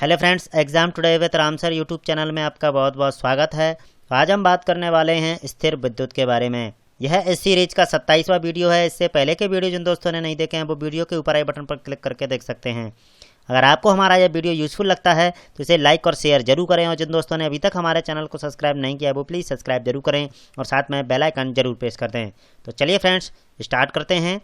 Hello friends, exam today with Ram sir YouTube channel में आपका बहुत बहुत स्वागत है। आज हम बात करने वाले हैं स्थिर विद्युत के बारे में। यह इस सीरीज का 27वां वीडियो है। इससे पहले के वीडियो जिन दोस्तों ने नहीं देखे हैं वो वीडियो के ऊपर आई बटन पर क्लिक करके देख सकते हैं। अगर आपको हमारा यह वीडियो यूजफुल लगता है तो इसे लाइक और शेयर जरूर करें, और जिन दोस्तों ने अभी तक हमारे चैनल को सब्सक्राइब नहीं किया वो प्लीज़ सब्सक्राइब जरूर करें और साथ में बेल आइकन जरूर प्रेस कर दें। तो चलिए फ्रेंड्स, स्टार्ट करते हैं।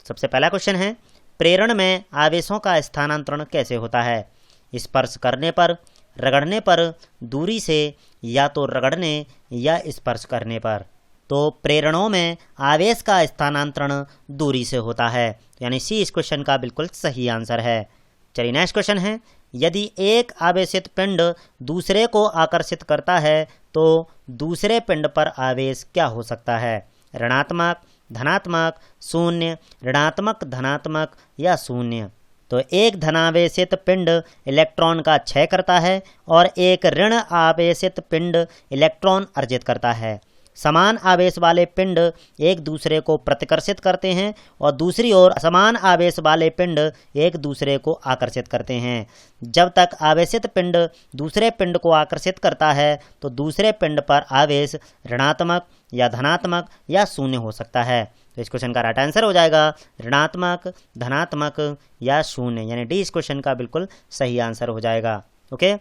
सबसे पहला क्वेश्चन है, प्रेरण में आवेशों का स्थानांतरण कैसे होता है? स्पर्श करने पर, रगड़ने पर, दूरी से, या तो रगड़ने या स्पर्श करने पर। तो प्रेरणों में आवेश का स्थानांतरण दूरी से होता है, यानी सी इस क्वेश्चन का बिल्कुल सही आंसर है। चलिए नेक्स्ट क्वेश्चन है, यदि एक आवेशित पिंड दूसरे को आकर्षित करता है तो दूसरे पिंड पर आवेश क्या हो सकता है? ऋणात्मक, धनात्मक, शून्य, ऋणात्मक, धनात्मक या शून्य। तो एक धनावेशित पिंड इलेक्ट्रॉन का क्षय करता है और एक ऋण आवेशित पिंड इलेक्ट्रॉन अर्जित करता है। समान आवेश वाले पिंड एक दूसरे को प्रतिकर्षित करते हैं और दूसरी ओर समान आवेश वाले पिंड एक दूसरे को आकर्षित करते हैं। जब तक आवेशित पिंड दूसरे पिंड को आकर्षित करता है तो दूसरे पिंड पर आवेश ऋणात्मक या धनात्मक या शून्य हो सकता है। तो इस क्वेश्चन का राइट आंसर हो जाएगा ऋणात्मक, धनात्मक या शून्य, यानी डी इस क्वेश्चन का बिल्कुल सही आंसर हो जाएगा। ओके,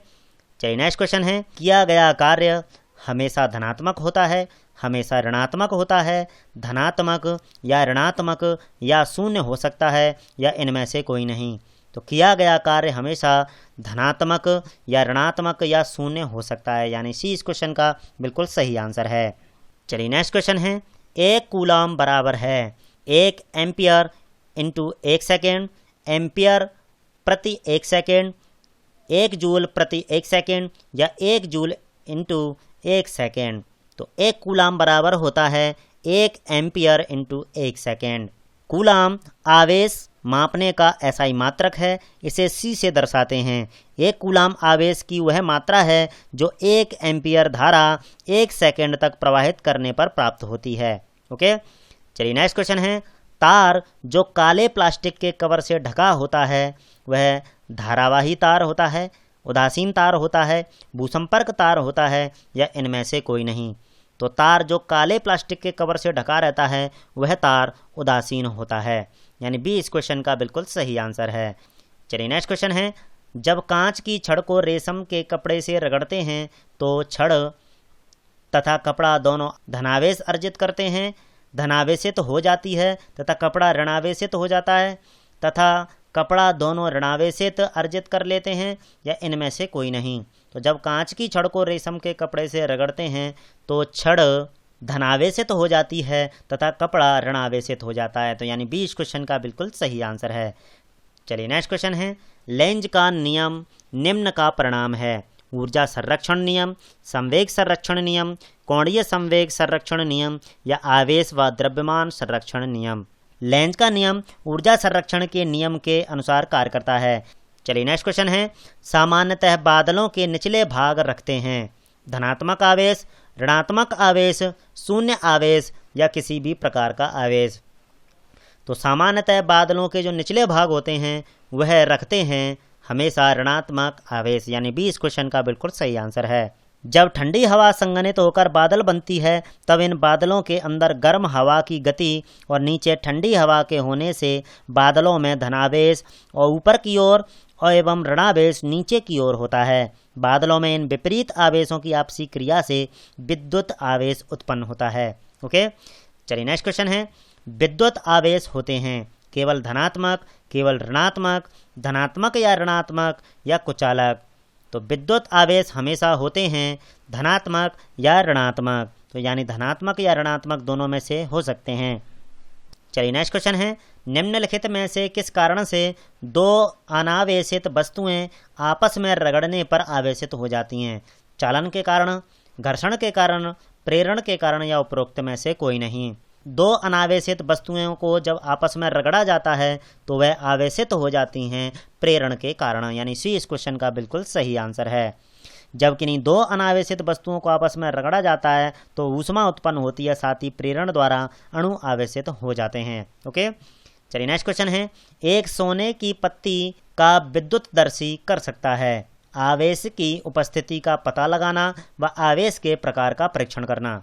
चलिए नेक्स्ट क्वेश्चन है, किया गया कार्य हमेशा धनात्मक होता है, हमेशा ऋणात्मक होता है, धनात्मक या ऋणात्मक या शून्य हो सकता है, या इनमें से कोई नहीं। तो किया गया कार्य हमेशा धनात्मक या ऋणात्मक या शून्य हो सकता है, यानी सी इस क्वेश्चन का बिल्कुल सही आंसर है। चलिए नेक्स्ट क्वेश्चन है, एक कूलाम बराबर है 1 एम्पियर इंटू 1 सेकेंड, एम्पियर प्रति 1 सेकेंड, 1 जूल प्रति 1 सेकेंड या 1 जूल इंटू 1 सेकेंड। तो एक कूलाम बराबर होता है 1 एम्पियर इंटू 1 सेकेंड। कूलाम आवेश मापने का एसआई मात्रक है, इसे सी से दर्शाते हैं। एक कूलाम आवेश की वह मात्रा है जो 1 एम्पियर धारा 1 सेकेंड तक प्रवाहित करने पर प्राप्त होती है। ओके, चलिए नेक्स्ट क्वेश्चन है, तार जो काले प्लास्टिक के कवर से ढका होता है वह धारावाही तार होता है, उदासीन तार होता है, भूसंपर्क तार होता है, या इनमें से कोई नहीं। तो तार जो काले प्लास्टिक के कवर से ढका रहता है वह तार उदासीन होता है, यानी बी इस क्वेश्चन का बिल्कुल सही आंसर है। चलिए नेक्स्ट क्वेश्चन है, जब कांच की छड़ को रेशम के कपड़े से रगड़ते हैं तो छड़ तथा कपड़ा दोनों धनावेश अर्जित करते हैं, धनावेशित हो जाती है, तथा कपड़ा ऋणावेशित हो जाता है, तथा कपड़ा दोनों ऋणावेशित अर्जित कर लेते हैं, या इनमें से कोई नहीं। तो जब कांच की छड़ को रेशम के कपड़े से रगड़ते हैं तो छड़ धनावेशित हो जाती है तथा कपड़ा ऋणावेशित हो जाता है, तो यानी बी इस क्वेश्चन का बिल्कुल सही आंसर है। चलिए नेक्स्ट क्वेश्चन है, लेंज का नियम निम्न का परिणाम है। ऊर्जा संरक्षण नियम, संवेग संरक्षण नियम, कोणीय संवेग संरक्षण नियम या आवेश व द्रव्यमान संरक्षण नियम। लेंज का नियम ऊर्जा संरक्षण के नियम के अनुसार कार्य करता है। चलिए नेक्स्ट क्वेश्चन है, सामान्यतः बादलों के निचले भाग रखते हैं धनात्मक आवेश, ऋणात्मक आवेश, शून्य आवेश या किसी भी प्रकार का आवेश। तो सामान्यतः बादलों के जो निचले भाग होते हैं वह रखते हैं हमेशा ऋणात्मक आवेश, यानी बी इस क्वेश्चन का बिल्कुल सही आंसर है। जब ठंडी हवा संघनित होकर बादल बनती है तब इन बादलों के अंदर गर्म हवा की गति और नीचे ठंडी हवा के होने से बादलों में धनावेश और ऊपर की ओर और एवं ऋणावेश नीचे की ओर होता है। बादलों में इन विपरीत आवेशों की आपसी क्रिया से विद्युत आवेश उत्पन्न होता है। ओके, चलिए नेक्स्ट क्वेश्चन है, विद्युत आवेश होते हैं केवल धनात्मक, केवल ऋणात्मक, धनात्मक या ऋणात्मक या कुचालक। तो विद्युत आवेश हमेशा होते हैं धनात्मक या ऋणात्मक, तो यानी धनात्मक या ऋणात्मक दोनों में से हो सकते हैं। चलिए नेक्स्ट क्वेश्चन है, निम्नलिखित में से किस कारण से दो अनावेशित वस्तुएं आपस में रगड़ने पर आवेशित हो जाती हैं? चालन के कारण, घर्षण के कारण, प्रेरण के कारण या उपरोक्त में से कोई नहीं। दो अनावेशित वस्तुओं को जब आपस में रगड़ा जाता है तो वह आवेशित हो जाती हैं प्रेरण के कारण, यानी सी इस क्वेश्चन का बिल्कुल सही आंसर है। जब किन्हीं दो अनावेशित वस्तुओं को आपस में रगड़ा जाता है तो ऊष्मा उत्पन्न होती है, साथ ही प्रेरण द्वारा अणु आवेशित हो जाते हैं। ओके, चलिए नेक्स्ट क्वेश्चन है, एक सोने की पत्ती का विद्युतदर्शी कर सकता है आवेश की उपस्थिति का पता लगाना व आवेश के प्रकार का परीक्षण करना।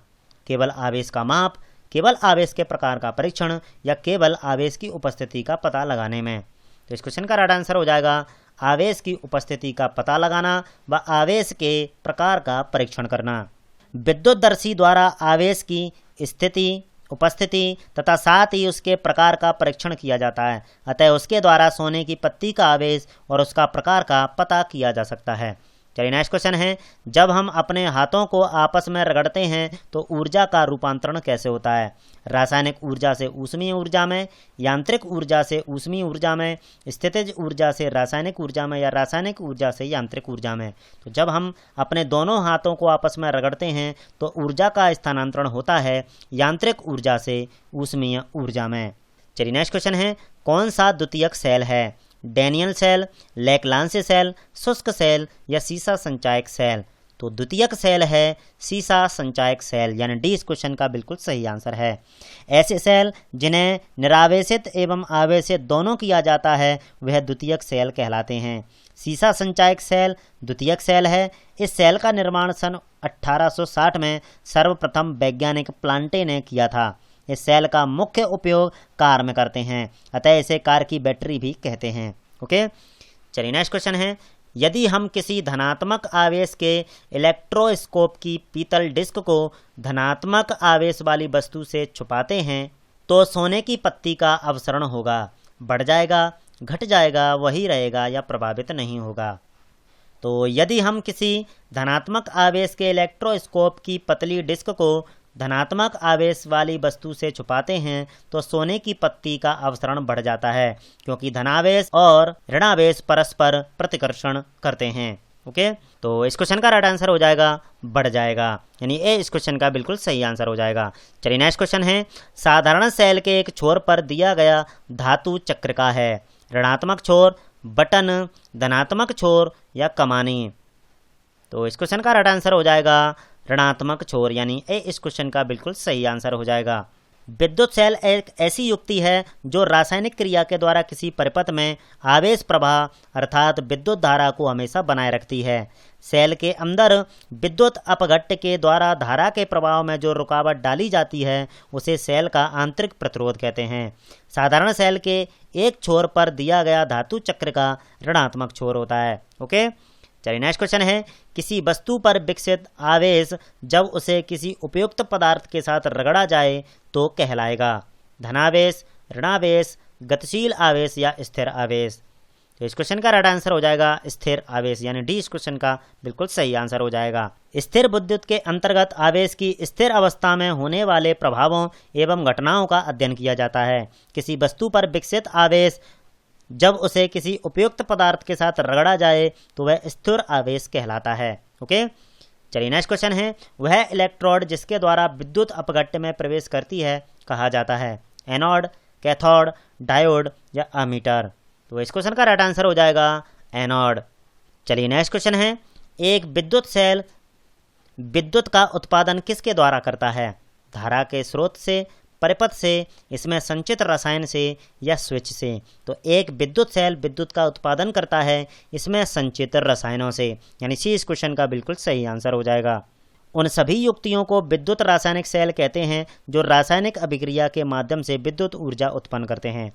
केवल आवेश का माप, केवल आवेश के प्रकार का परीक्षण या केवल आवेश की उपस्थिति का पता लगाने में। तो इस क्वेश्चन का राइट आंसर हो जाएगा आवेश की उपस्थिति का पता लगाना व आवेश के प्रकार का परीक्षण करना। विद्युतदर्शी द्वारा आवेश की स्थिति, उपस्थिति तथा साथ ही उसके प्रकार का परीक्षण किया जाता है, अतः उसके द्वारा सोने की पत्ती का आवेश और उसका प्रकार का पता किया जा सकता है। चलिए नेक्स्ट क्वेश्चन है, जब हम अपने हाथों को आपस में रगड़ते हैं तो ऊर्जा का रूपांतरण कैसे होता है? रासायनिक ऊर्जा से ऊष्मीय ऊर्जा में, यांत्रिक ऊर्जा से ऊष्मीय ऊर्जा में, स्थितिज ऊर्जा से रासायनिक ऊर्जा में या रासायनिक ऊर्जा से यांत्रिक ऊर्जा में। तो जब हम अपने दोनों हाथों को आपस में रगड़ते हैं तो ऊर्जा का स्थानांतरण होता है यांत्रिक ऊर्जा से ऊष्मीय ऊर्जा में। चलिए नेक्स्ट क्वेश्चन है, कौन सा द्वितीयक सेल है? डैनियल सेल, लैक्लांसे सेल, शुष्क सेल या सीसा संचायक सेल? तो द्वितीयक सेल है सीसा संचायक सेल, यानी डी इस क्वेश्चन का बिल्कुल सही आंसर है। ऐसे सेल जिन्हें निरावेशित एवं आवेशित दोनों किया जाता है वह द्वितीयक सेल कहलाते हैं। सीसा संचायक सेल द्वितीयक सेल है। इस सेल का निर्माण सन 1860 में सर्वप्रथम वैज्ञानिक प्लांटे ने किया था। इस सेल का मुख्य उपयोग कार में करते हैं, अतः इसे कार की बैटरी भी कहते हैं। ओके, चलिए नेक्स्ट क्वेश्चन है, यदि हम किसी धनात्मक आवेश के इलेक्ट्रोस्कोप की पीतल डिस्क को धनात्मक आवेश वाली वस्तु से छुपाते हैं तो सोने की पत्ती का अपसरण होगा, बढ़ जाएगा, घट जाएगा, वही रहेगा या प्रभावित नहीं होगा? तो यदि हम किसी धनात्मक आवेश के इलेक्ट्रोस्कोप की पतली डिस्क को धनात्मक आवेश वाली वस्तु से छुपाते हैं तो सोने की पत्ती का अपसरण बढ़ जाता है, क्योंकि धनावेश और ऋणावेश परस्पर प्रतिकर्षण करते हैं। ओके, तो इस क्वेश्चन का राइट आंसर हो जाएगा बढ़ जाएगा, यानी ए इस क्वेश्चन का बिल्कुल सही आंसर हो जाएगा। चलिए नेक्स्ट क्वेश्चन है, साधारण सेल के एक छोर पर दिया गया धातु चक्र का है। ऋणात्मक छोर, बटन, धनात्मक छोर या कमानी? तो इस क्वेश्चन का राइट आंसर हो जाएगा ऋणात्मक छोर, यानी ए इस क्वेश्चन का बिल्कुल सही आंसर हो जाएगा। विद्युत सेल एक ऐसी युक्ति है जो रासायनिक क्रिया के द्वारा किसी परिपथ में आवेश प्रवाह अर्थात विद्युत धारा को हमेशा बनाए रखती है। सेल के अंदर विद्युत अपघट्ट के द्वारा धारा के प्रवाह में जो रुकावट डाली जाती है उसे सेल का आंतरिक प्रतिरोध कहते हैं। साधारण सेल के एक छोर पर दिया गया धातु चक्र का ऋणात्मक छोर होता है। ओके, चलिए नेक्स्ट क्वेश्चन है, किसी वस्तु पर विकसित आवेश जब उसे किसी उपयुक्त पदार्थ के साथ रगड़ा जाए तो कहलाएगा? धनावेश, ऋणावेश, गतिशील आवेश या स्थिर आवेश? तो इस क्वेश्चन का राइट आंसर हो जाएगा स्थिर आवेश, यानी डी इस क्वेश्चन का बिल्कुल सही आंसर हो जाएगा। स्थिर विद्युत के अंतर्गत आवेश की स्थिर अवस्था में होने वाले प्रभावों एवं घटनाओं का अध्ययन किया जाता है। किसी वस्तु पर विकसित आवेश जब उसे किसी उपयुक्त पदार्थ के साथ रगड़ा जाए तो वह स्थिर आवेश कहलाता है। ओके, चलिए नेक्स्ट क्वेश्चन है, वह इलेक्ट्रोड जिसके द्वारा विद्युत अपघट्ट में प्रवेश करती है कहा जाता है? एनोड, कैथोड, डायोड या अमीटर? तो इस क्वेश्चन का राइट आंसर हो जाएगा एनोड। चलिए नेक्स्ट क्वेश्चन है, एक विद्युत सेल विद्युत का उत्पादन किसके द्वारा करता है? धारा के स्रोत से, परिपथ से, इसमें संचित रसायन से या स्विच से? तो एक विद्युत सेल विद्युत का उत्पादन करता है इसमें संचित रसायनों से, यानी सी इस क्वेश्चन का बिल्कुल सही आंसर हो जाएगा। उन सभी युक्तियों को विद्युत रासायनिक सेल कहते हैं जो रासायनिक अभिक्रिया के माध्यम से विद्युत ऊर्जा उत्पन्न करते हैं।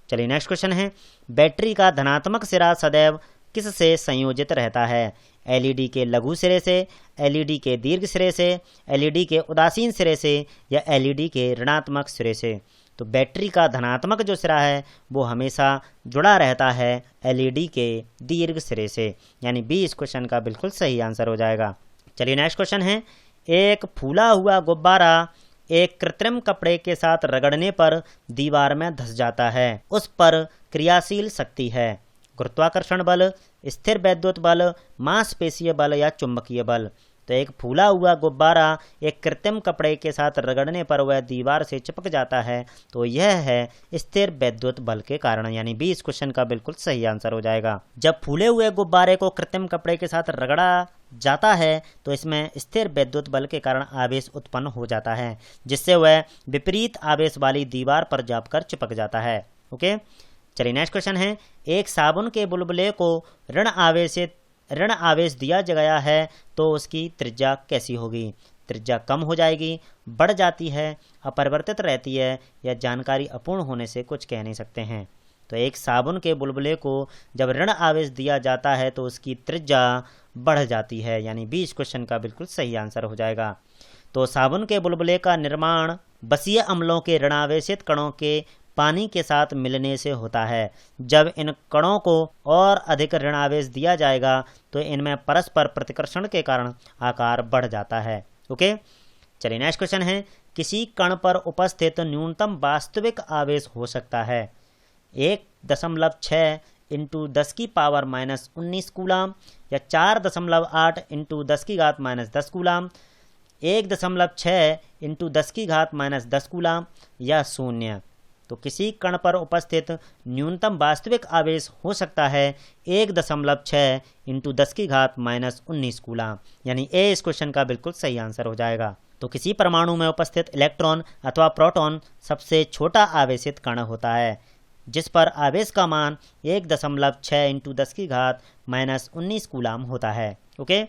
चलिए नेक्स्ट क्वेश्चन है, बैटरी का धनात्मक सिरा सदैव किस से संयोजित रहता है? एलईडी के लघु सिरे से, एलईडी के दीर्घ सिरे से, एलईडी के उदासीन सिरे से या एलईडी के ऋणात्मक सिरे से? तो बैटरी का धनात्मक जो सिरा है वो हमेशा जुड़ा रहता है एलईडी के दीर्घ सिरे से, यानी बी इस क्वेश्चन का बिल्कुल सही आंसर हो जाएगा। चलिए नेक्स्ट क्वेश्चन है, एक फूला हुआ गुब्बारा एक कृत्रिम कपड़े के साथ रगड़ने पर दीवार में धंस जाता है, उस पर क्रियाशील शक्ति है? गुरुत्वाकर्षण बल, स्थिर वैद्युत बल, मांसपेशीय बल या चुंबकीय बल? तो एक फूला हुआ गुब्बारा एक कृत्रिम कपड़े के साथ रगड़ने पर वह दीवार से चिपक जाता है, तो यह है स्थिर वैद्युत बल के कारण, यानी बी इस क्वेश्चन का बिल्कुल सही आंसर हो जाएगा। जब फूले हुए गुब्बारे को कृत्रिम कपड़े के साथ रगड़ा जाता है तो इसमें स्थिर वैद्युत बल के कारण आवेश उत्पन्न हो जाता है, जिससे वह विपरीत आवेश वाली दीवार पर जाकर चिपक जाता है। ओके, चलिए नेक्स्ट क्वेश्चन है, एक साबुन के बुलबुले को ऋण आवेशित ऋण आवेश दिया गया है तो उसकी त्रिज्या कैसी होगी? त्रिज्या कम हो जाएगी, बढ़ जाती है, अपरिवर्तित रहती है, या जानकारी अपूर्ण होने से कुछ कह नहीं सकते हैं। तो एक साबुन के बुलबुले को जब ऋण आवेश दिया जाता है तो उसकी त्रिज्या बढ़ जाती है, यानी बी इस क्वेश्चन का बिल्कुल सही आंसर हो जाएगा। तो साबुन के बुलबुले का निर्माण बसीय अम्लों के ऋणावेशित कणों के पानी के साथ मिलने से होता है। जब इन कणों को और अधिक ऋण आवेश दिया जाएगा तो इनमें परस्पर प्रतिकर्षण के कारण आकार बढ़ जाता है। ओके, चलिए नेक्स्ट क्वेश्चन है, किसी कण पर उपस्थित न्यूनतम वास्तविक आवेश हो सकता है 1.6 इंटू 10 की पावर -19 कूलाम, या 4.8 इंटू 10 की घात -10 कूलाम, 1.6 इंटू 10 की घात -10 कूलाम, या 0। तो किसी कण पर उपस्थित न्यूनतम वास्तविक आवेश हो सकता है 1.6 इंटू 10 की घात -19 कूलाम, यानी ए इस क्वेश्चन का बिल्कुल सही आंसर हो जाएगा। तो किसी परमाणु में उपस्थित इलेक्ट्रॉन अथवा प्रोटॉन सबसे छोटा आवेशित कण होता है जिस पर आवेश का मान 1.6 इंटू 10 की घात -19 कूलाम होता है। ओके,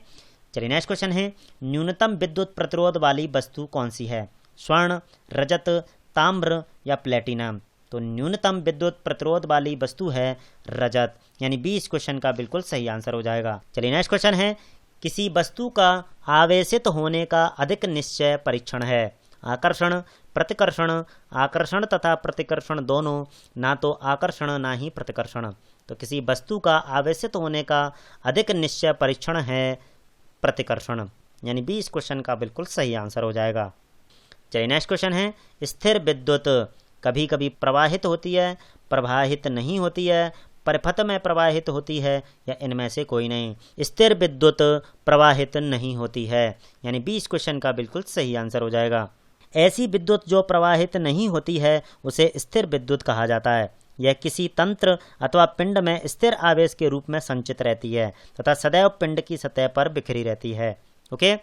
चलिए नेक्स्ट क्वेश्चन है, न्यूनतम विद्युत प्रतिरोध वाली वस्तु कौन सी है? स्वर्ण, रजत, ताम्र या प्लेटिनम? तो न्यूनतम विद्युत प्रतिरोध वाली वस्तु है रजत, यानी बी इस क्वेश्चन का बिल्कुल सही आंसर हो जाएगा। चलिए नेक्स्ट क्वेश्चन है, किसी वस्तु का आवेशित होने का अधिक निश्चय परीक्षण है आकर्षण, प्रतिकर्षण, आकर्षण तथा प्रतिकर्षण दोनों, ना तो आकर्षण ना ही प्रतिकर्षण। तो किसी वस्तु का आवेशित होने का अधिक निश्चय परीक्षण है प्रतिकर्षण, यानी बी इस क्वेश्चन का बिल्कुल सही आंसर हो जाएगा। चलिए नेक्स्ट क्वेश्चन है, स्थिर विद्युत कभी कभी प्रवाहित होती है, प्रवाहित नहीं होती है, परिपथ में प्रवाहित होती है, या इनमें से कोई नहीं? स्थिर विद्युत प्रवाहित नहीं होती है, यानी बी इस क्वेश्चन का बिल्कुल सही आंसर हो जाएगा। ऐसी विद्युत जो प्रवाहित नहीं होती है उसे स्थिर विद्युत कहा जाता है। यह किसी तंत्र अथवा पिंड में स्थिर आवेश के रूप में संचित रहती है तथा सदैव पिंड की सतह पर बिखरी रहती है। ओके,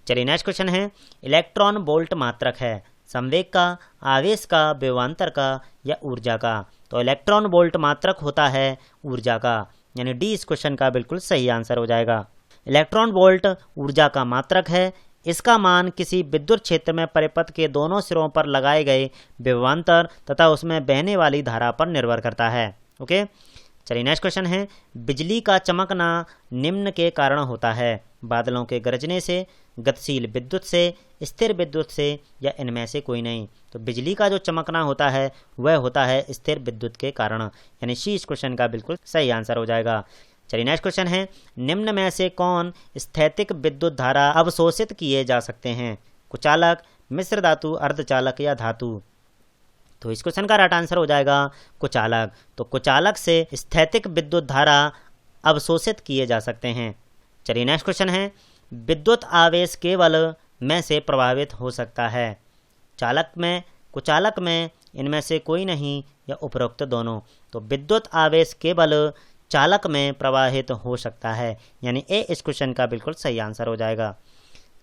चलिए नेक्स्ट क्वेश्चन है, इलेक्ट्रॉन वोल्ट मात्रक है संवेग का, आवेश का, विभवांतर का, या ऊर्जा का? तो इलेक्ट्रॉन वोल्ट मात्रक होता है ऊर्जा का, यानी डी इस क्वेश्चन का बिल्कुल सही आंसर हो जाएगा। इलेक्ट्रॉन वोल्ट ऊर्जा का मात्रक है। इसका मान किसी विद्युत क्षेत्र में परिपथ के दोनों सिरों पर लगाए गए विभवांतर तथा उसमें बहने वाली धारा पर निर्भर करता है। ओके, चलिए नेक्स्ट क्वेश्चन है, बिजली का चमकना निम्न के कारण होता है? बादलों के गरजने से, गतिशील विद्युत से, स्थिर विद्युत से, या इनमें से कोई नहीं? तो बिजली का जो चमकना होता है वह होता है स्थिर विद्युत के कारण, यानी सी इस क्वेश्चन का बिल्कुल सही आंसर हो जाएगा। चलिए नेक्स्ट क्वेश्चन है, निम्न में से कौन स्थैतिक विद्युत धारा अवशोषित किए जा सकते हैं? कुचालक, मिश्र धातु, अर्धचालक, या धातु? तो इस क्वेश्चन का राइट आंसर हो जाएगा कुचालक। तो कुचालक से स्थैतिक विद्युत धारा अवशोषित किए जा सकते हैं। चलिए नेक्स्ट क्वेश्चन है, विद्युत आवेश केवल में से प्रभावित हो सकता है? चालक में, कुचालक में, इनमें से कोई नहीं, या उपरोक्त दोनों? तो विद्युत आवेश केवल चालक में प्रवाहित हो सकता है, यानी ए इस क्वेश्चन का बिल्कुल सही आंसर हो जाएगा।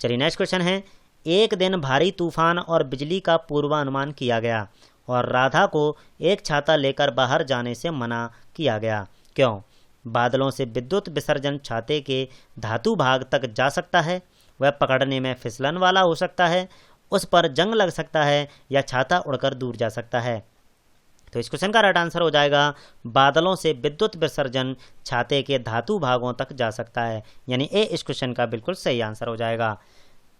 चलिए नेक्स्ट क्वेश्चन है, एक दिन भारी तूफान और बिजली का पूर्वानुमान किया गया और राधा को एक छाता लेकर बाहर जाने से मना किया गया, क्यों? बादलों से विद्युत विसर्जन छाते के धातु भाग तक जा सकता है, वह पकड़ने में फिसलन वाला हो सकता है, उस पर जंग लग सकता है, या छाता उड़कर दूर जा सकता है? तो इस क्वेश्चन का राइट आंसर हो जाएगा बादलों से विद्युत विसर्जन छाते के धातु भागों तक जा सकता है, यानी ए इस क्वेश्चन का बिल्कुल सही आंसर हो जाएगा।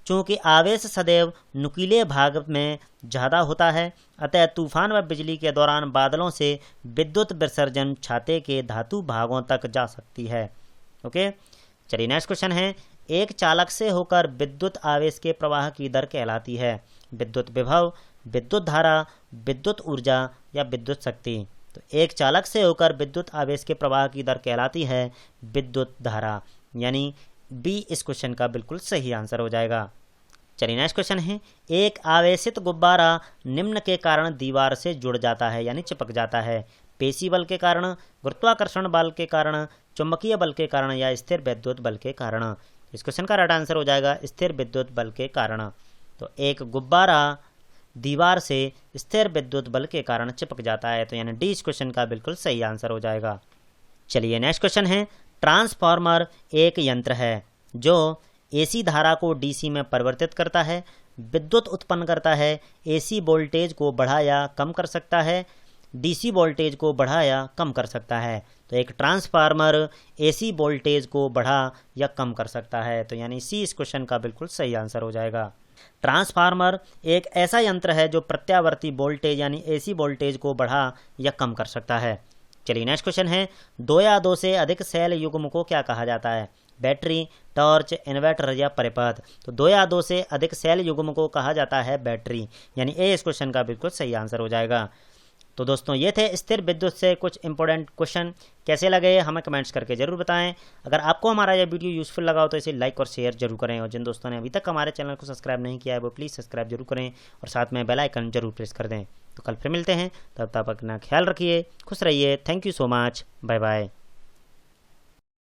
चूँकि आवेश सदैव नुकीले भाग में ज़्यादा होता है, अतः तूफान व बिजली के दौरान बादलों से विद्युत विसर्जन छाते के धातु भागों तक जा सकती है। ओके, चलिए नेक्स्ट क्वेश्चन है, एक चालक से होकर विद्युत आवेश के प्रवाह की दर कहलाती है? विद्युत विभव, विद्युत धारा, विद्युत ऊर्जा, या विद्युत शक्ति? तो एक चालक से होकर विद्युत आवेश के प्रवाह की दर कहलाती है विद्युत धारा, यानी बी इस क्वेश्चन का बिल्कुल सही आंसर हो जाएगा। चलिए नेक्स्ट क्वेश्चन है, एक आवेशित गुब्बारा निम्न के कारण दीवार से जुड़ जाता है यानी चिपक जाता है? पेशी बल के कारण, गुरुत्वाकर्षण बल के कारण, चुंबकीय बल के कारण, या स्थिर विद्युत बल के कारण? इस क्वेश्चन का राइट आंसर हो जाएगा स्थिर विद्युत बल के कारण। तो एक गुब्बारा दीवार से स्थिर विद्युत बल के कारण चिपक जाता है, तो यानी डी इस क्वेश्चन का बिल्कुल सही आंसर हो जाएगा। चलिए नेक्स्ट क्वेश्चन है, ट्रांसफार्मर एक यंत्र है जो एसी धारा को डीसी में परिवर्तित करता है, विद्युत उत्पन्न करता है, एसी वोल्टेज को बढ़ा या कम कर सकता है, डीसी वोल्टेज को बढ़ा या कम कर सकता है। तो एक ट्रांसफार्मर एसी वोल्टेज को बढ़ा या कम कर सकता है। तो यानी सी इस क्वेश्चन का बिल्कुल सही आंसर हो जाएगा। ट्रांसफार्मर एक ऐसा यंत्र है जो प्रत्यावर्ती वोल्टेज यानी एसी वोल्टेज को बढ़ा या कम कर सकता है। चलिए नेक्स्ट क्वेश्चन है, 2 या 2 से अधिक सेल युग्म को क्या कहा जाता है? बैटरी, टॉर्च, इन्वर्टर या परिपथ। तो 2 या 2 से अधिक सेल युग्म को कहा जाता है बैटरी, यानी ए इस क्वेश्चन का बिल्कुल सही आंसर हो जाएगा। तो दोस्तों ये थे स्थिर विद्युत से कुछ इंपॉर्टेंट क्वेश्चन। कैसे लगे हमें कमेंट्स करके जरूर बताएं। अगर आपको हमारा यह वीडियो यूज़फुल लगा हो तो इसे लाइक और शेयर जरूर करें, और जिन दोस्तों ने अभी तक हमारे चैनल को सब्सक्राइब नहीं किया है वो प्लीज़ सब्सक्राइब जरूर करें और साथ में बेल आइकन जरूर प्रेस कर दें। तो कल फिर मिलते हैं, तब तक अपना ख्याल रखिए, खुश रहिए। Thank you so much, bye bye.